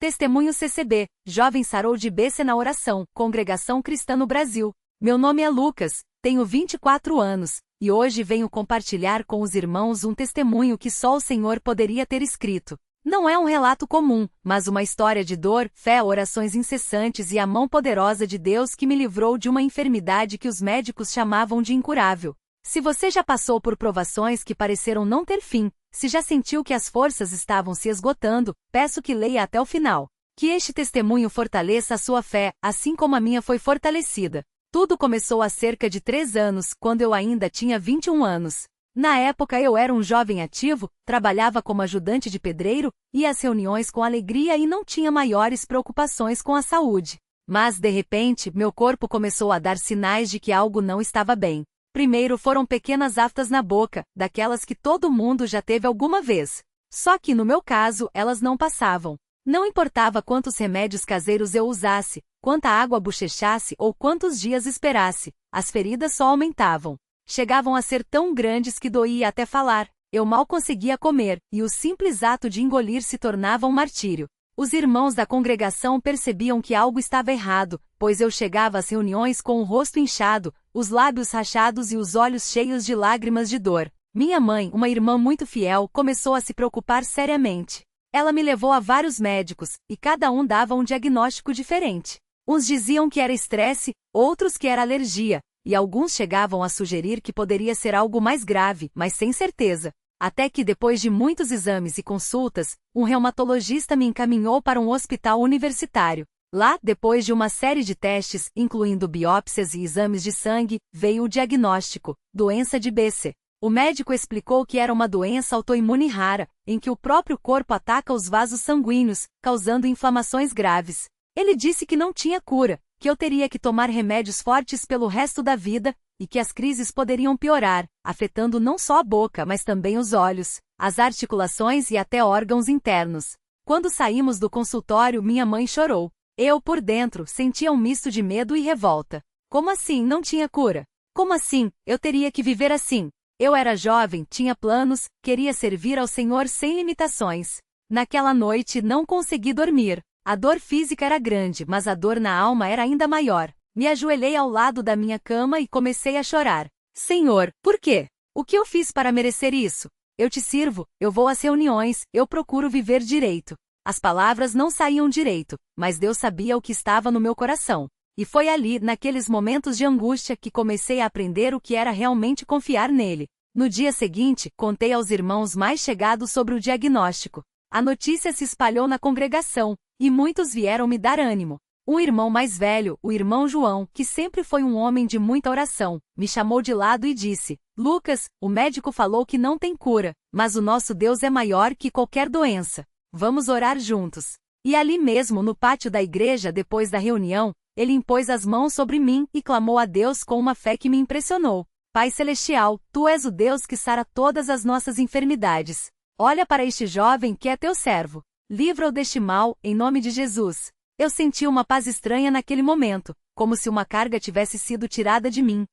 Testemunho CCB, jovem sarou de BC na oração, Congregação Cristã no Brasil. Meu nome é Lucas, tenho 24 anos, e hoje venho compartilhar com os irmãos um testemunho que só o Senhor poderia ter escrito. Não é um relato comum, mas uma história de dor, fé, orações incessantes e a mão poderosa de Deus que me livrou de uma enfermidade que os médicos chamavam de incurável. Se você já passou por provações que pareceram não ter fim, se já sentiu que as forças estavam se esgotando, peço que leia até o final. Que este testemunho fortaleça a sua fé, assim como a minha foi fortalecida. Tudo começou há cerca de 3 anos, quando eu ainda tinha 21 anos. Na época eu era um jovem ativo, trabalhava como ajudante de pedreiro, ia às reuniões com alegria e não tinha maiores preocupações com a saúde. Mas, de repente, meu corpo começou a dar sinais de que algo não estava bem. Primeiro foram pequenas aftas na boca, daquelas que todo mundo já teve alguma vez. Só que no meu caso, elas não passavam. Não importava quantos remédios caseiros eu usasse, quanta água bochechasse ou quantos dias esperasse, as feridas só aumentavam. Chegavam a ser tão grandes que doía até falar, eu mal conseguia comer, e o simples ato de engolir se tornava um martírio. Os irmãos da congregação percebiam que algo estava errado, pois eu chegava às reuniões com o rosto inchado, os lábios rachados e os olhos cheios de lágrimas de dor. Minha mãe, uma irmã muito fiel, começou a se preocupar seriamente. Ela me levou a vários médicos, e cada um dava um diagnóstico diferente. Uns diziam que era estresse, outros que era alergia, e alguns chegavam a sugerir que poderia ser algo mais grave, mas sem certeza. Até que depois de muitos exames e consultas, um reumatologista me encaminhou para um hospital universitário. Lá, depois de uma série de testes, incluindo biópsias e exames de sangue, veio o diagnóstico: doença de BC. O médico explicou que era uma doença autoimune rara, em que o próprio corpo ataca os vasos sanguíneos, causando inflamações graves. Ele disse que não tinha cura, que eu teria que tomar remédios fortes pelo resto da vida, e que as crises poderiam piorar, afetando não só a boca mas também os olhos, as articulações e até órgãos internos. Quando saímos do consultório, minha mãe chorou. Eu, por dentro, sentia um misto de medo e revolta. Como assim não tinha cura? Como assim, eu teria que viver assim? Eu era jovem, tinha planos, queria servir ao Senhor sem limitações. Naquela noite não consegui dormir. A dor física era grande, mas a dor na alma era ainda maior. Me ajoelhei ao lado da minha cama e comecei a chorar. Senhor, por quê? O que eu fiz para merecer isso? Eu te sirvo, eu vou às reuniões, eu procuro viver direito. As palavras não saíam direito, mas Deus sabia o que estava no meu coração. E foi ali, naqueles momentos de angústia, que comecei a aprender o que era realmente confiar nele. No dia seguinte, contei aos irmãos mais chegados sobre o diagnóstico. A notícia se espalhou na congregação, e muitos vieram me dar ânimo. Um irmão mais velho, o irmão João, que sempre foi um homem de muita oração, me chamou de lado e disse: Lucas, o médico falou que não tem cura, mas o nosso Deus é maior que qualquer doença. Vamos orar juntos. E ali mesmo no pátio da igreja, depois da reunião, ele impôs as mãos sobre mim e clamou a Deus com uma fé que me impressionou. Pai Celestial, Tu és o Deus que sara todas as nossas enfermidades. Olha para este jovem que é Teu servo. Livra-o deste mal, em nome de Jesus. Eu senti uma paz estranha naquele momento, como se uma carga tivesse sido tirada de mim.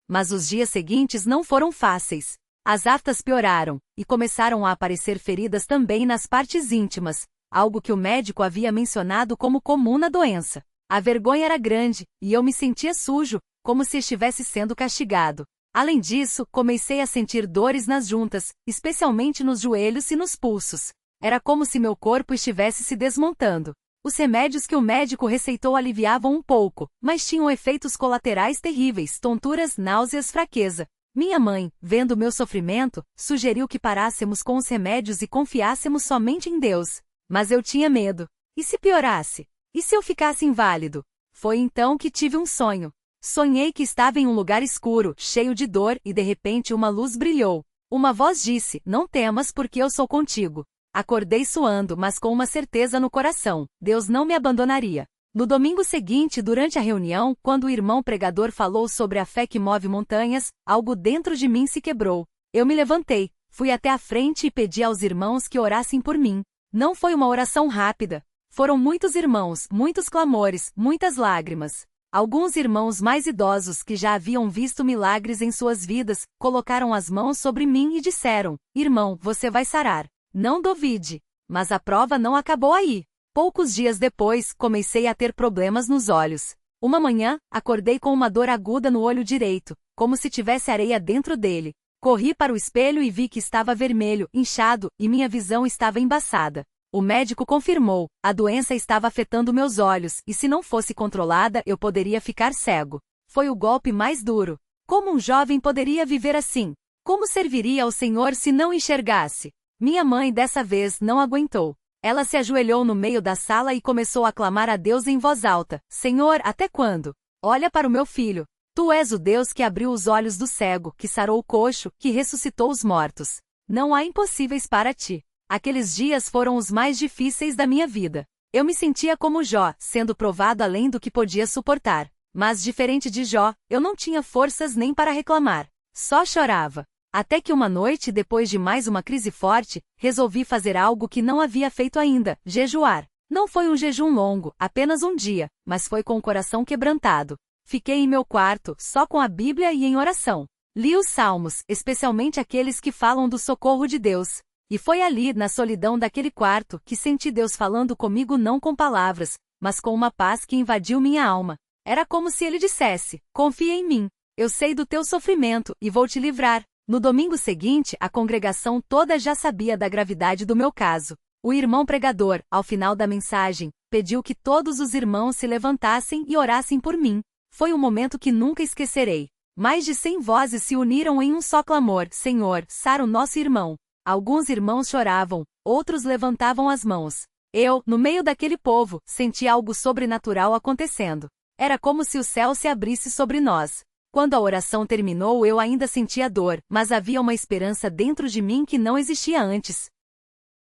Mas os dias seguintes não foram fáceis. As aftas pioraram, e começaram a aparecer feridas também nas partes íntimas, algo que o médico havia mencionado como comum na doença. A vergonha era grande, e eu me sentia sujo, como se estivesse sendo castigado. Além disso, comecei a sentir dores nas juntas, especialmente nos joelhos e nos pulsos. Era como se meu corpo estivesse se desmontando. Os remédios que o médico receitou aliviavam um pouco, mas tinham efeitos colaterais terríveis: tonturas, náuseas, fraqueza. Minha mãe, vendo meu sofrimento, sugeriu que parássemos com os remédios e confiássemos somente em Deus. Mas eu tinha medo. E se piorasse? E se eu ficasse inválido? Foi então que tive um sonho. Sonhei que estava em um lugar escuro, cheio de dor, e de repente uma luz brilhou. Uma voz disse: Não temas, porque eu sou contigo. Acordei suando, mas com uma certeza no coração: Deus não me abandonaria. No domingo seguinte, durante a reunião, quando o irmão pregador falou sobre a fé que move montanhas, algo dentro de mim se quebrou. Eu me levantei, fui até a frente e pedi aos irmãos que orassem por mim. Não foi uma oração rápida. Foram muitos irmãos, muitos clamores, muitas lágrimas. Alguns irmãos mais idosos que já haviam visto milagres em suas vidas, colocaram as mãos sobre mim e disseram: Irmão, você vai sarar. Não duvide. Mas a prova não acabou aí. Poucos dias depois, comecei a ter problemas nos olhos. Uma manhã, acordei com uma dor aguda no olho direito, como se tivesse areia dentro dele. Corri para o espelho e vi que estava vermelho, inchado, e minha visão estava embaçada. O médico confirmou, a doença estava afetando meus olhos, e se não fosse controlada eu poderia ficar cego. Foi o golpe mais duro. Como um jovem poderia viver assim? Como serviria ao Senhor se não enxergasse? Minha mãe dessa vez não aguentou. Ela se ajoelhou no meio da sala e começou a clamar a Deus em voz alta: Senhor, até quando? Olha para o meu filho. Tu és o Deus que abriu os olhos do cego, que sarou o coxo, que ressuscitou os mortos. Não há impossíveis para ti. Aqueles dias foram os mais difíceis da minha vida. Eu me sentia como Jó, sendo provado além do que podia suportar. Mas diferente de Jó, eu não tinha forças nem para reclamar. Só chorava. Até que uma noite, depois de mais uma crise forte, resolvi fazer algo que não havia feito ainda: jejuar. Não foi um jejum longo, apenas um dia, mas foi com o coração quebrantado. Fiquei em meu quarto, só com a Bíblia e em oração. Li os salmos, especialmente aqueles que falam do socorro de Deus. E foi ali, na solidão daquele quarto, que senti Deus falando comigo não com palavras, mas com uma paz que invadiu minha alma. Era como se ele dissesse: confia em mim. Eu sei do teu sofrimento, e vou te livrar. No domingo seguinte, a congregação toda já sabia da gravidade do meu caso. O irmão pregador, ao final da mensagem, pediu que todos os irmãos se levantassem e orassem por mim. Foi um momento que nunca esquecerei. Mais de 100 vozes se uniram em um só clamor: Senhor, sara o nosso irmão. Alguns irmãos choravam, outros levantavam as mãos. Eu, no meio daquele povo, senti algo sobrenatural acontecendo. Era como se o céu se abrisse sobre nós. Quando a oração terminou, eu ainda sentia dor, mas havia uma esperança dentro de mim que não existia antes.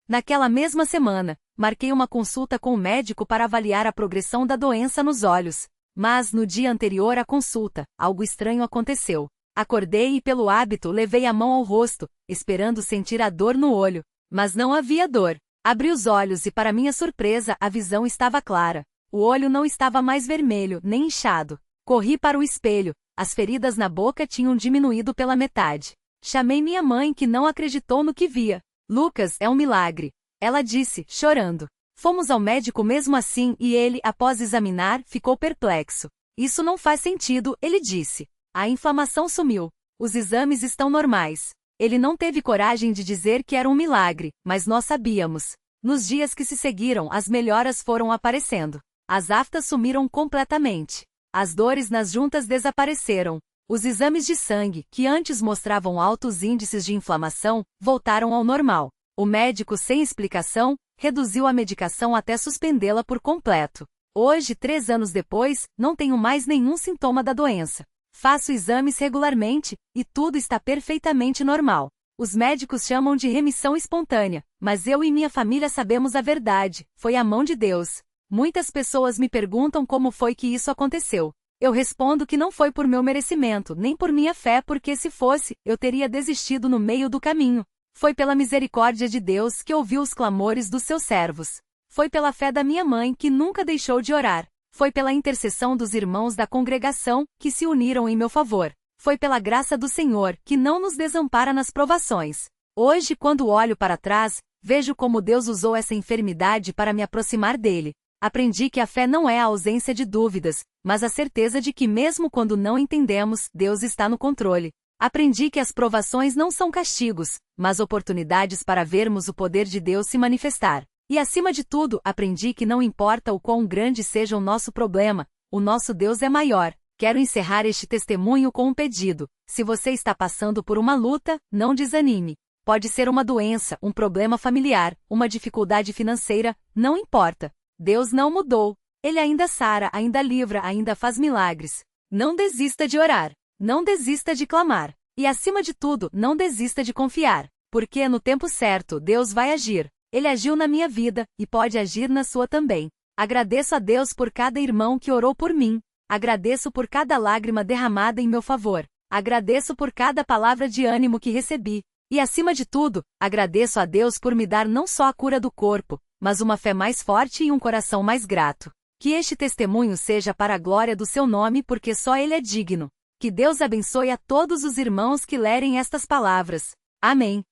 Naquela mesma semana, marquei uma consulta com o médico para avaliar a progressão da doença nos olhos. Mas, no dia anterior à consulta, algo estranho aconteceu. Acordei e, pelo hábito, levei a mão ao rosto, esperando sentir a dor no olho. Mas não havia dor. Abri os olhos e, para minha surpresa, a visão estava clara. O olho não estava mais vermelho, nem inchado. Corri para o espelho. As feridas na boca tinham diminuído pela metade. Chamei minha mãe, que não acreditou no que via. Lucas, é um milagre. Ela disse, chorando. Fomos ao médico mesmo assim e ele, após examinar, ficou perplexo. Isso não faz sentido, ele disse. A inflamação sumiu. Os exames estão normais. Ele não teve coragem de dizer que era um milagre, mas nós sabíamos. Nos dias que se seguiram, as melhoras foram aparecendo. As aftas sumiram completamente. As dores nas juntas desapareceram. Os exames de sangue, que antes mostravam altos índices de inflamação, voltaram ao normal. O médico, sem explicação, reduziu a medicação até suspendê-la por completo. Hoje, 3 anos depois, não tenho mais nenhum sintoma da doença. Faço exames regularmente, e tudo está perfeitamente normal. Os médicos chamam de remissão espontânea, mas eu e minha família sabemos a verdade: foi a mão de Deus. Muitas pessoas me perguntam como foi que isso aconteceu. Eu respondo que não foi por meu merecimento, nem por minha fé, porque se fosse, eu teria desistido no meio do caminho. Foi pela misericórdia de Deus que ouviu os clamores dos seus servos. Foi pela fé da minha mãe, que nunca deixou de orar. Foi pela intercessão dos irmãos da congregação, que se uniram em meu favor. Foi pela graça do Senhor, que não nos desampara nas provações. Hoje, quando olho para trás, vejo como Deus usou essa enfermidade para me aproximar dele. Aprendi que a fé não é a ausência de dúvidas, mas a certeza de que mesmo quando não entendemos, Deus está no controle. Aprendi que as provações não são castigos, mas oportunidades para vermos o poder de Deus se manifestar. E acima de tudo, aprendi que não importa o quão grande seja o nosso problema, o nosso Deus é maior. Quero encerrar este testemunho com um pedido. Se você está passando por uma luta, não desanime. Pode ser uma doença, um problema familiar, uma dificuldade financeira, não importa. Deus não mudou. Ele ainda sara, ainda livra, ainda faz milagres. Não desista de orar. Não desista de clamar. E acima de tudo, não desista de confiar. Porque no tempo certo, Deus vai agir. Ele agiu na minha vida, e pode agir na sua também. Agradeço a Deus por cada irmão que orou por mim. Agradeço por cada lágrima derramada em meu favor. Agradeço por cada palavra de ânimo que recebi. E acima de tudo, agradeço a Deus por me dar não só a cura do corpo, mas uma fé mais forte e um coração mais grato. Que este testemunho seja para a glória do seu nome, porque só Ele é digno. Que Deus abençoe a todos os irmãos que lerem estas palavras. Amém.